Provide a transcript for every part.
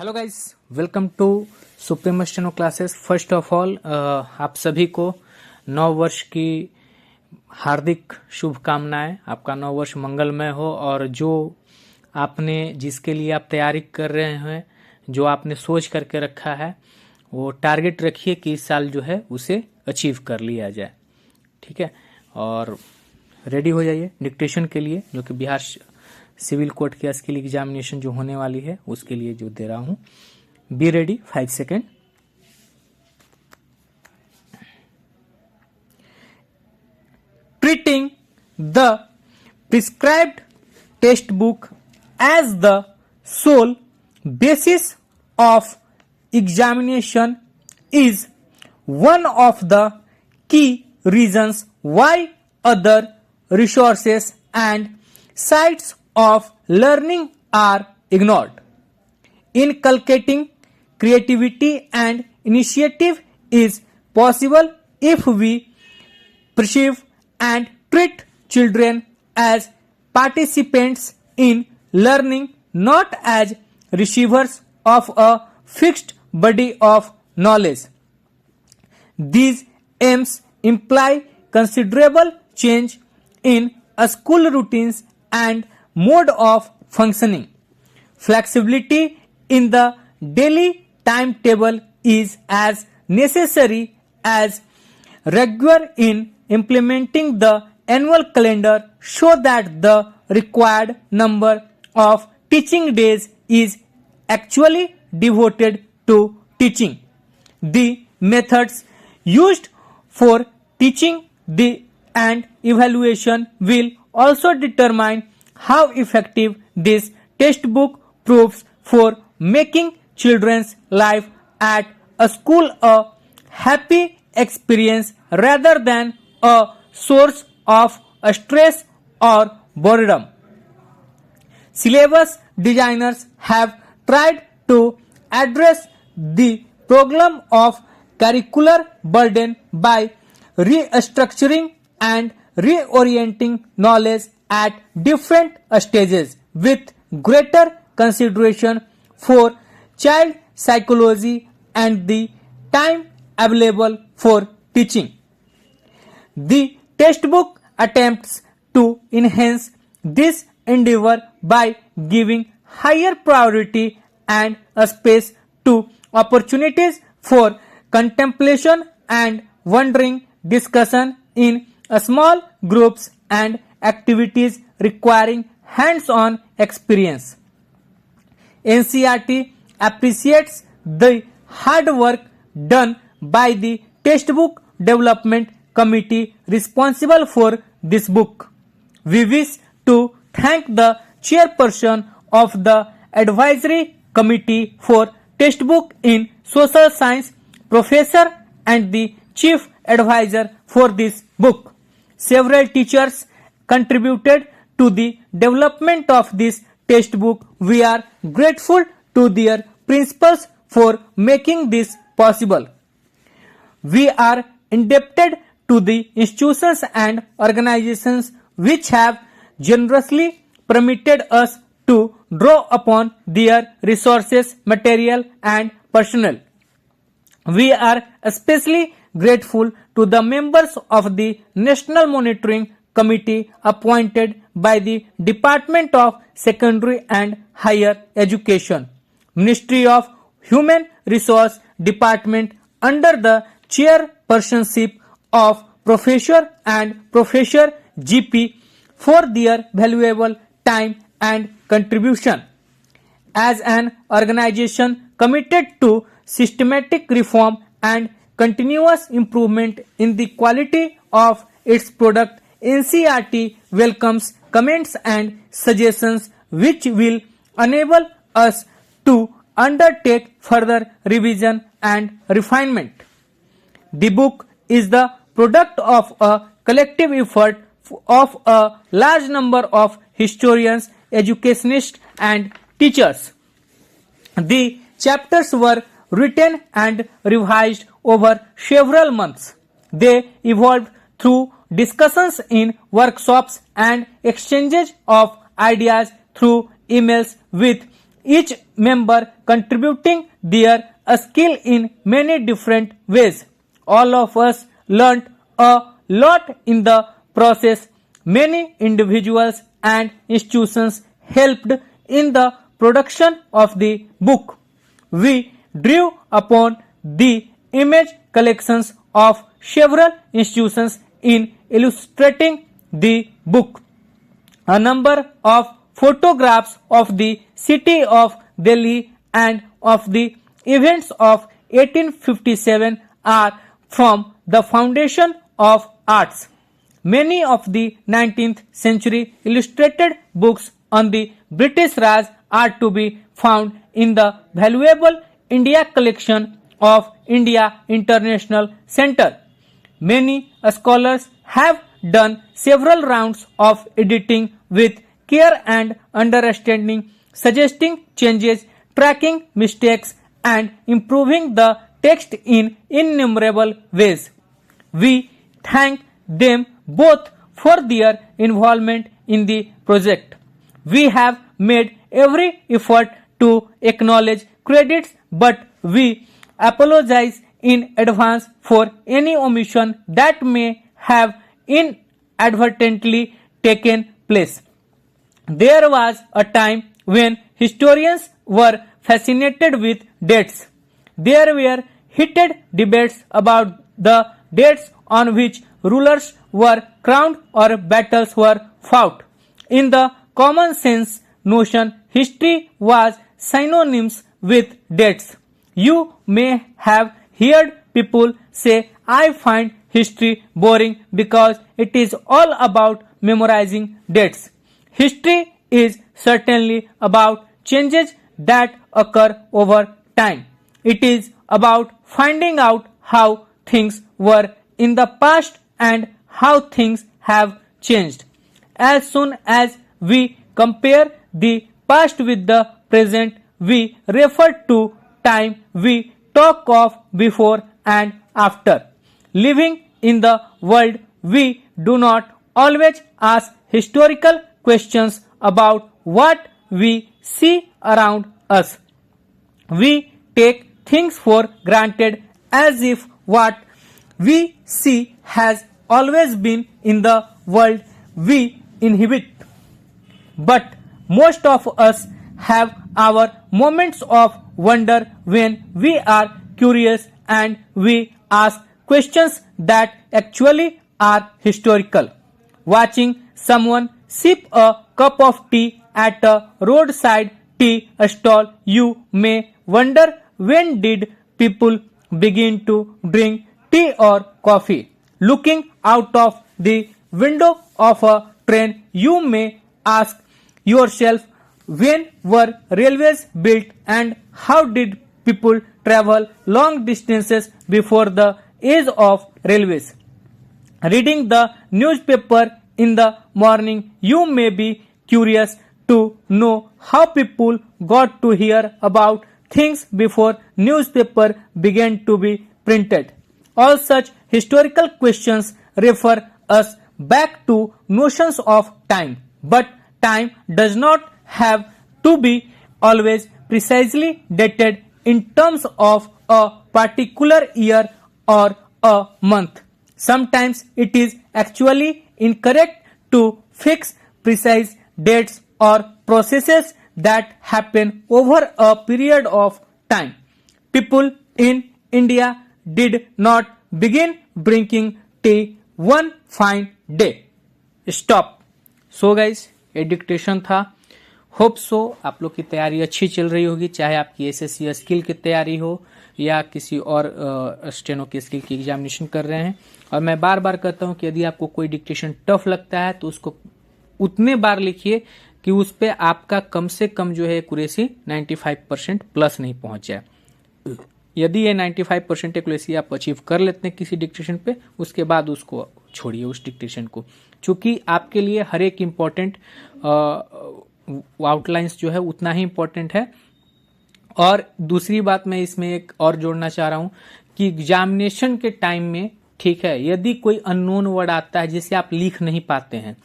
Hello guys, welcome to Supreme Steno Classes. First of all आप सभी को नव वर्ष की हार्दिक शुभकामनाएं। आपका नव वर्ष मंगलमय हो और जो आपने जिसके लिए आप तैयारी कर रहे हैं, जो आपने सोच करके रखा है, वो टारगेट रखिए कि इस साल जो है उसे अचीव कर लिया जाए। ठीक है, और रेडी हो जाइए डिक्टेशन के लिए, जो कि बिहार सिविल कोर्ट के स्किल एग्जामिनेशन जो होने वाली है उसके लिए जो दे रहा हूं। Be ready, 5 second. Treating the prescribed text book as the sole basis of examination is one of the key reasons why other resources and sites of learning are ignored. Inculcating creativity and initiative is possible if we perceive and treat children as participants in learning, not as receivers of a fixed body of knowledge. These aims imply considerable change in a school routines and mode of functioning. Flexibility in the daily timetable is as necessary as rigor in implementing the annual calendar, so that the required number of teaching days is actually devoted to teaching. The methods used for teaching and evaluation will also determine how effective this textbook proves for making children's life at a school a happy experience rather than a source of stress or boredom. Syllabus designers have tried to address the problem of curricular burden by restructuring and reorienting knowledge at different stages, with greater consideration for child psychology and the time available for teaching. The textbook attempts to enhance this endeavor by giving higher priority and a space to opportunities for contemplation and wondering, discussion in small groups and activities requiring hands-on experience. NCERT appreciates the hard work done by the textbook development committee responsible for this book. We wish to thank the chairperson of the advisory committee for textbook in social science, professor and the chief advisor for this book. Several teachers contributed to the development of this textbook. We are grateful to their principals for making this possible. We are indebted to the institutions and organizations which have generously permitted us to draw upon their resources, material and personnel. We are especially grateful to the members of the National Monitoring Committee appointed by the Department of Secondary and Higher Education, Ministry of Human Resource Department, under the chairpersonship of Professor and Professor GP, for their valuable time and contribution. As an organization committed to systematic reform and continuous improvement in the quality of its product, NCERT welcomes comments and suggestions which will enable us to undertake further revision and refinement. The book is the product of a collective effort of a large number of historians, educationists and teachers. The chapters were written and revised over several months. They evolved through discussions in workshops and exchanges of ideas through emails with each member contributing their skill in many different ways. All of us learned a lot in the process. Many individuals and institutions helped in the production of the book. We drew upon the image collections of several institutions in illustrating the book. A number of photographs of the city of Delhi and of the events of 1857 are from the foundation of arts. Many of the 19th century illustrated books on the British Raj are to be found in the valuable India collection of India International Center. Many scholars have done several rounds of editing with care and understanding, suggesting changes, tracking mistakes, and improving the text in innumerable ways. We thank them both for their involvement in the project. We have made every effort to acknowledge credits, but we apologize in advance for any omission that may have inadvertently taken place. There was a time when historians were fascinated with dates. There were heated debates about the dates on which rulers were crowned or battles were fought. In the common sense notion, history was synonymous with dates. You may have heard people say, I find history boring because it is all about memorizing dates. History is certainly about changes that occur over time. It is about finding out how things were in the past and how things have changed. As soon as we compare the past with the present, we refer to time. We talk of before and after. Living in the world, we do not always ask historical questions about what we see around us. We take things for granted as if what we see has always been in the world we inhabit. But most of us have our moments of wonder when we are curious and we ask questions that actually are historical. Watching someone sip a cup of tea at a roadside tea stall, you may wonder, when did people begin to drink tea or coffee? Looking out of the window of a train, you may ask yourself, when were railways built and how did people travel long distances before the age of railways? Reading the newspaper in the morning, you may be curious to know how people got to hear about things before newspaper began to be printed. All such historical questions refer us back to notions of time. But time does not have to be always precisely dated in terms of a particular year or a month. Sometimes it is actually incorrect to fix precise dates or processes that happen over a period of time. People in India did not begin drinking tea one fine day. Stop. So guys, ये dictation था. Hope so आप लोग की तैयारी अच्छी चल रही होगी, चाहे आपकी एसएससी स्किल की तैयारी हो या किसी और स्टेनो की स्किल की एग्जामिनेशन कर रहे हैं. और मैं बार बार कहता हूं कि यदि आपको कोई डिक्टेशन टफ लगता है तो उसको उतने बार लिखिए कि उस पे आपका कम से कम जो है एक्यूरेसी 95% प्लस नहीं पहुंच जाए. यदि ये 95% एक्यूरेसी आप अचीव कर लेते हैं किसी डिक्टेशन पे, उसके बाद उसको छोड़िए उस डिक्टेशन को, क्योंकि आपके लिए हर एक इम्पॉर्टेंट आउटलाइंस जो है उतना ही इम्पोर्टेंट है. और दूसरी बात मैं इसमें एक और जोड़ना चाह रहा हूं कि एग्जामिनेशन के टाइम में, ठीक है, यदि कोई अननोन वर्ड आता है जिसे आप लिख नहीं पाते हैं,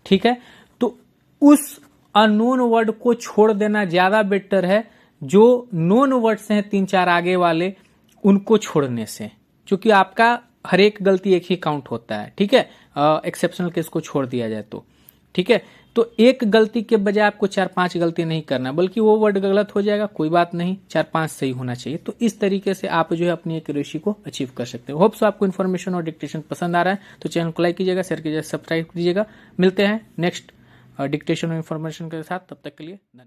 ठीक है, तो उस अननोन वर्ड को छोड़ देना ज्यादा बेटर है, जो नोन वर्ड्स हैं 3-4 आगे वाले उनको छोड़ने से, क्योंकि आपका हर एक गलती एक ही काउंट होता है, ठीक है, एक्सेप्शनल केस को छोड़ दिया जाए तो, ठीक है। तो एक गलती के बजाय आपको 4-5 गलती नहीं करना, बल्कि वो वर्ड गलत हो जाएगा, कोई बात नहीं, 4-5 सही होना चाहिए। तो इस तरीके से आप जो है अपनी एक्यूरेसी को अचीव कर सकते हो। होप सो आपको इन्फॉर्मेशन और डिक्टेशन पसंद आ रहा है, तो चैनल को लाइक कीजिएगा, शेयर कीजिएगा, सब्सक्राइब कीजिएगा। मिलते हैं नेक्स्ट डिक्टेशन और इन्फॉर्मेशन के साथ, तब तक के लिए धन्यवाद।